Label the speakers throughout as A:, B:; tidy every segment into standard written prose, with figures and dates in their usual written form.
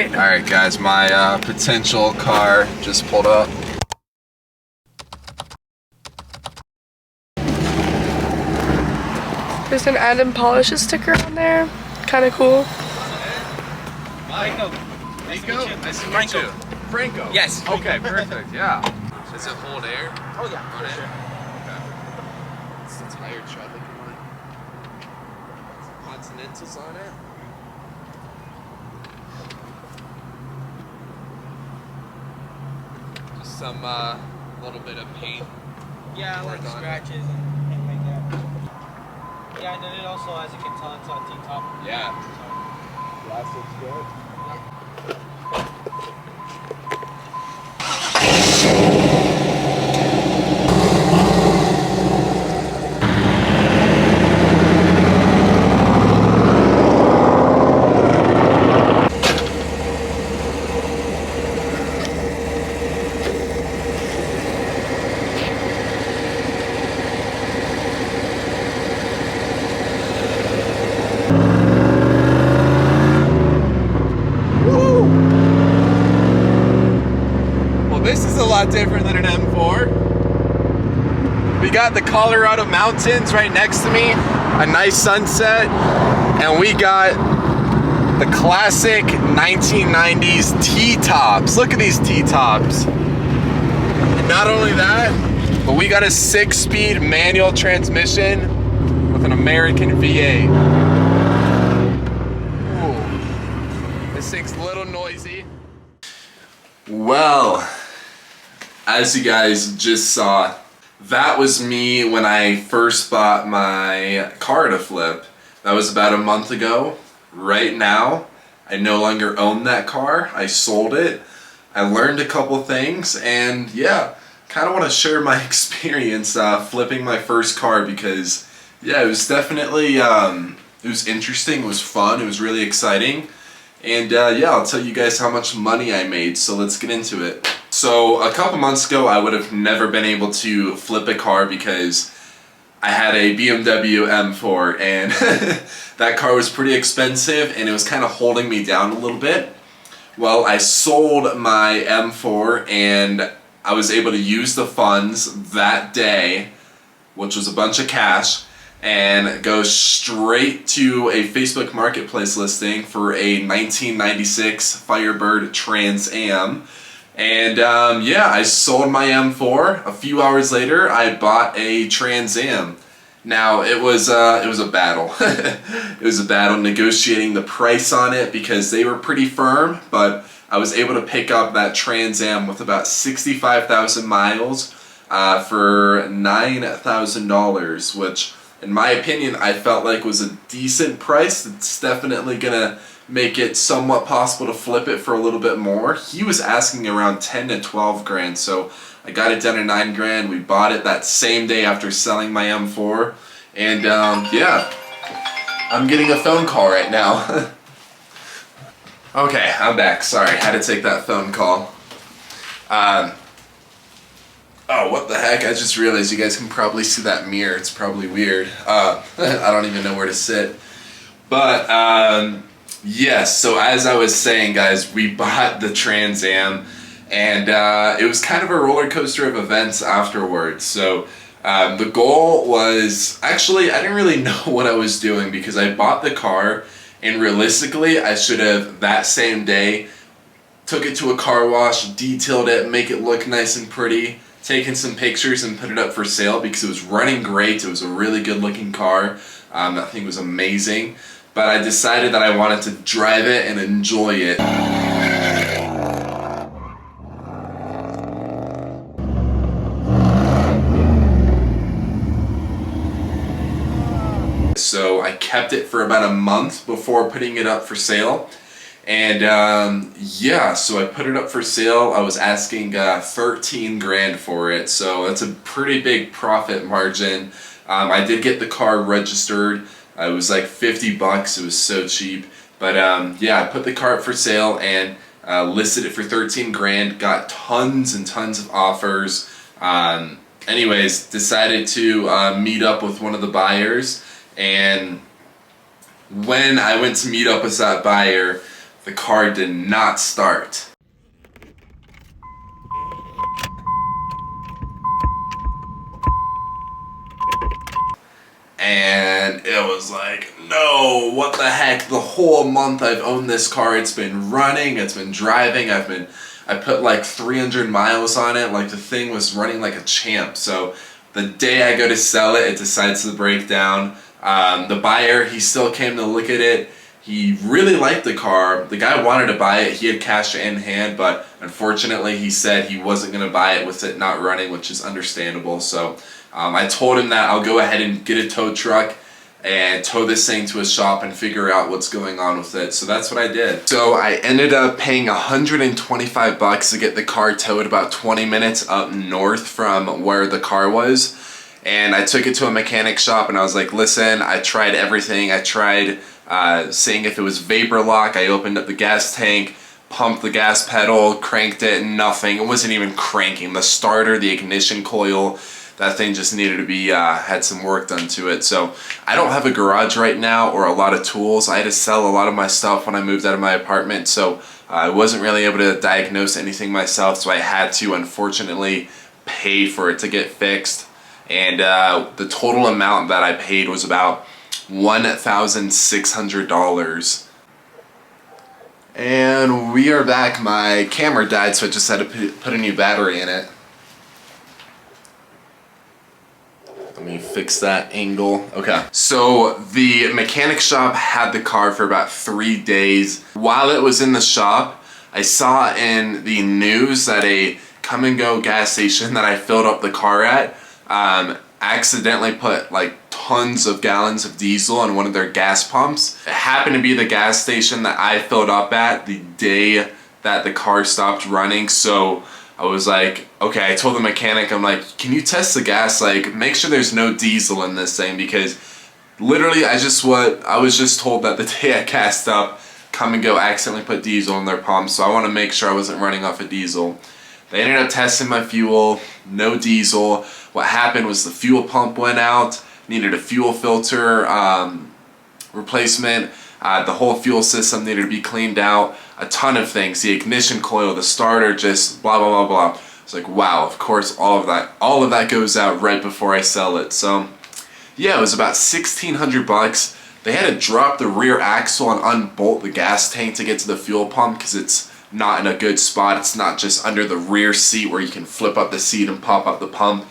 A: Alright.
B: Alright guys, my potential car just pulled up.
A: There's an Adam Polish sticker on there. Kind of cool.
B: Franco. Nice to meet you. Franco.
C: Yes.
B: Okay, perfect. Yeah. Does it hold air?
C: Oh yeah.
B: On it? Okay. It's the tire tread looking like. Continentals on it. Just some little bit of paint.
C: Yeah, like scratches and things like that. Yeah, and then it also, as you can tell, it's on T-top.
B: Yeah.
C: So.
B: Glass looks good. This is a lot different than an M4. We got the Colorado mountains right next to me, a nice sunset, and we got the classic 1990s T-tops. Look at these T-tops. And not only that, but we got a 6-speed manual transmission with an American V8. Ooh. This thing's a little noisy. Well, as you guys just saw, that was me when I first bought my car to flip. That was about a month ago. Right now, I no longer own that car. I sold it. I learned a couple things, and yeah, kind of want to share my experience flipping my first car because, yeah, it was definitely, it was interesting, it was fun, it was really exciting. And yeah, I'll tell you guys how much money I made, so let's get into it. So a couple months ago, I would have never been able to flip a car because I had a BMW M4 and that car was pretty expensive and it was kind of holding me down a little bit. Well, I sold my M4 and I was able to use the funds that day, which was a bunch of cash, and go straight to a Facebook Marketplace listing for a 1996 Firebird Trans Am. And yeah, I sold my M4. A few hours later, I bought a Trans Am. Now, it was a battle. It was a battle negotiating the price on it because they were pretty firm, but I was able to pick up that Trans Am with about 65,000 miles for $9,000, which in my opinion, I felt like was a decent price. It's definitely gonna make it somewhat possible to flip it for a little bit more. He was asking around 10 to 12 grand, so I got it done at 9 grand. We bought it that same day after selling my M4, and yeah, I'm getting a phone call right now. Okay, I'm back. Sorry, had to take that phone call. Oh, what the heck? I just realized you guys can probably see that mirror. It's probably weird. I don't even know where to sit. But, yes, so as I was saying, guys, we bought the Trans Am, and it was kind of a roller coaster of events afterwards. So, the goal was, actually, I didn't really know what I was doing because I bought the car, and realistically, I should have, that same day, took it to a car wash, detailed it, make it look nice and pretty, taken some pictures and put it up for sale because it was running great. It was a really good looking car. That thing was amazing. But I decided that I wanted to drive it and enjoy it. So I kept it for about a month before putting it up for sale. And yeah, so I put it up for sale. I was asking 13 grand for it, so that's a pretty big profit margin. I did get the car registered. It was like 50 bucks. It was so cheap. But yeah, I put the car up for sale and listed it for 13 grand. Got tons and tons of offers. Anyways, decided to meet up with one of the buyers. And when I went to meet up with that buyer, the the car did not start. And it was like, no, what the heck? The whole month I've owned this car, it's been running, it's been driving, I put like 300 miles on it, like the thing was running like a champ. So the day I go to sell it, it decides to break down. The buyer, he still came to look at it. He really liked the car. The guy wanted to buy it. He had cash in hand, but unfortunately he said he wasn't going to buy it with it not running, which is understandable. So I told him that I'll go ahead and get a tow truck and tow this thing to a shop and figure out what's going on with it. So that's what I did. So I ended up paying $125 to get the car towed about 20 minutes up north from where the car was. And I took it to a mechanic shop and I was like, listen, I tried everything. I tried seeing if it was vapor lock. I opened up the gas tank, pumped the gas pedal, cranked it, nothing. It wasn't even cranking. The starter, the ignition coil, that thing just needed to be, had some work done to it. So I don't have a garage right now or a lot of tools. I had to sell a lot of my stuff when I moved out of my apartment. So I wasn't really able to diagnose anything myself. So I had to, unfortunately, pay for it to get fixed. And the total amount that I paid was about $1,600. And we are back. My camera died, so I just had to put a new battery in it. Let me fix that angle. Okay. So the mechanic shop had the car for about 3 days. While it was in the shop, I saw in the news that a Come and Go gas station that I filled up the car at accidentally put like tons of gallons of diesel on one of their gas pumps. It happened to be the gas station that I filled up at the day that the car stopped running. So I was like, okay, I told the mechanic, I'm like, can you test the gas? Like, make sure there's no diesel in this thing, because literally I was just told that the day I gassed up, Come and Go accidentally put diesel in their pump. So I want to make sure I wasn't running off of diesel. They ended up testing my fuel, no diesel. What happened was the fuel pump went out, needed a fuel filter replacement. The whole fuel system needed to be cleaned out. A ton of things. The ignition coil, the starter, just blah, blah, blah, blah. It's like, wow, of course, all of that goes out right before I sell it. So yeah, it was about $1,600. They had to drop the rear axle and unbolt the gas tank to get to the fuel pump because it's not in a good spot. It's not just under the rear seat where you can flip up the seat and pop up the pump.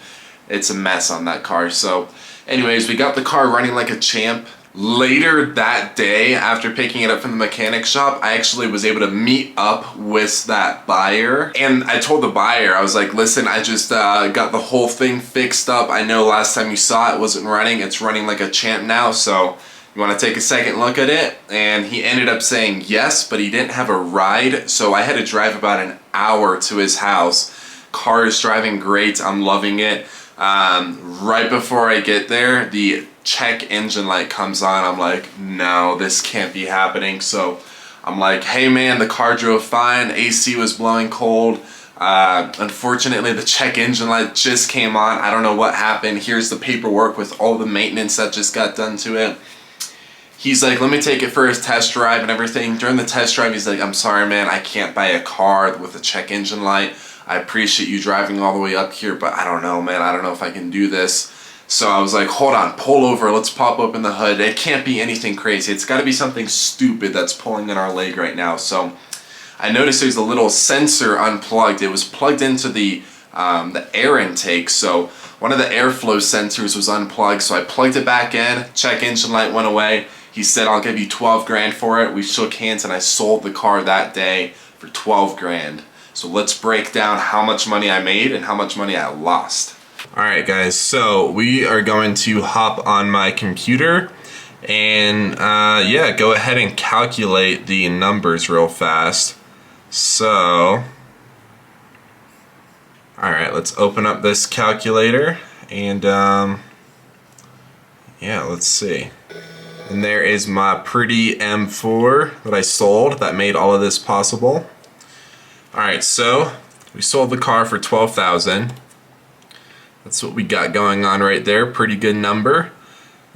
B: It's a mess on that car. So anyways, we got the car running like a champ. Later that day, after picking it up from the mechanic shop, I actually was able to meet up with that buyer. And I told the buyer, I was like, listen, I just got the whole thing fixed up. I know last time you saw it wasn't running. It's running like a champ now. So you want to take a second look at it? And he ended up saying yes, but he didn't have a ride. So I had to drive about an hour to his house. Car is driving great. I'm loving it. Right before I get there, the check engine light comes on. I'm like, no, this can't be happening. So I'm like, hey man, the car drove fine. AC was blowing cold. Unfortunately, the check engine light just came on. I don't know what happened. Here's the paperwork with all the maintenance that just got done to it. He's like, let me take it for his test drive and everything. During the test drive, he's like, I'm sorry, man, I can't buy a car with a check engine light. I appreciate you driving all the way up here, but I don't know, man. I don't know if I can do this. So I was like, hold on, pull over. Let's pop open the hood. It can't be anything crazy. It's got to be something stupid that's pulling in our leg right now. So I noticed there's a little sensor unplugged. It was plugged into the air intake. So one of the airflow sensors was unplugged. So I plugged it back in. Check engine light went away. He said, I'll give you 12 grand for it. We shook hands and I sold the car that day for 12 grand. So let's break down how much money I made and how much money I lost. Alright guys, so we are going to hop on my computer and yeah, go ahead and calculate the numbers real fast. So, alright, let's open up this calculator and yeah, let's see. And there is my pretty M4 that I sold that made all of this possible. Alright, so we sold the car for $12,000. That's what we got going on right there. Pretty good number.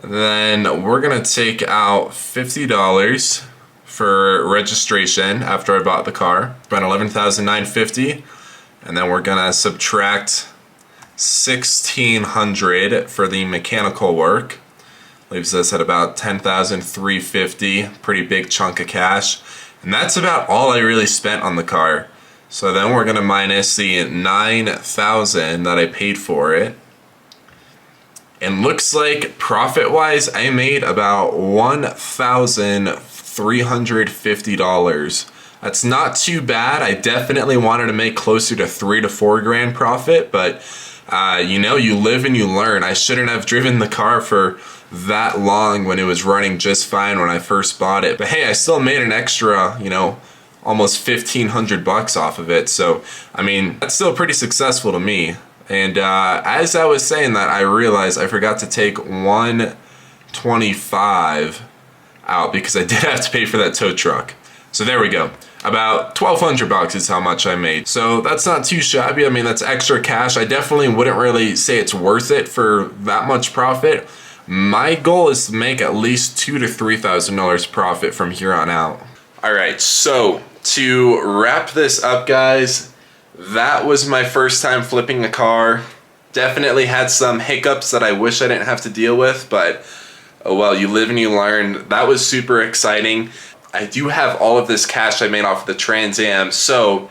B: And then we're gonna take out $50 for registration after I bought the car. Spent $11,950, and then we're gonna subtract $1,600 for the mechanical work. Leaves us at about $10,350, pretty big chunk of cash. And that's about all I really spent on the car. So then we're gonna minus the $9,000 that I paid for it. And looks like profit-wise, I made about $1,350. That's not too bad. I definitely wanted to make closer to $3 to $4 grand profit, but you know, you live and you learn. I shouldn't have driven the car for that long when it was running just fine when I first bought it. But hey, I still made an extra, you know, almost $1,500 off of it. So, I mean, that's still pretty successful to me. And as I was saying that, I realized I forgot to take $125 out because I did have to pay for that tow truck. So there we go. About $1,200 is how much I made. So that's not too shabby. I mean, that's extra cash. I definitely wouldn't really say it's worth it for that much profit. My goal is to make at least $2,000 to $3,000 profit from here on out. All right, so to wrap this up, guys, that was my first time flipping a car. Definitely had some hiccups that I wish I didn't have to deal with, but oh well, you live and you learn. That was super exciting. I do have all of this cash I made off of the Trans Am, so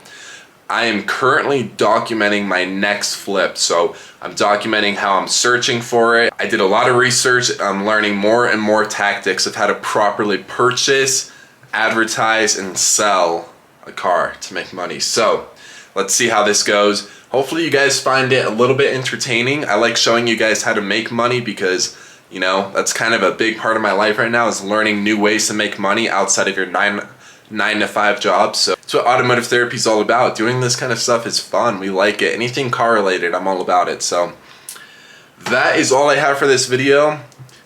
B: I am currently documenting my next flip. So I'm documenting how I'm searching for it. I did a lot of research. I'm learning more and more tactics of how to properly purchase, advertise, and sell a car to make money. So let's see how this goes. Hopefully you guys find it a little bit entertaining. I like showing you guys how to make money because, you know, that's kind of a big part of my life right now, is learning new ways to make money outside of your 9 to 5 job. So that's what automotive therapy is all about. Doing this kind of stuff is fun. We like it. Anything car related, I'm all about it. So that is all I have for this video.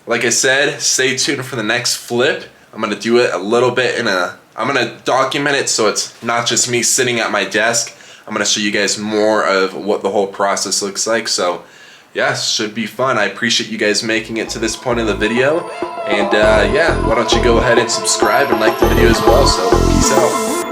B: Like I said, stay tuned for the next flip. I'm gonna do it a little bit I'm gonna document it so it's not just me sitting at my desk. I'm gonna show you guys more of what the whole process looks like. So yeah, should be fun. I appreciate you guys making it to this point of the video. And yeah, why don't you go ahead and subscribe and like the video as well. So peace out.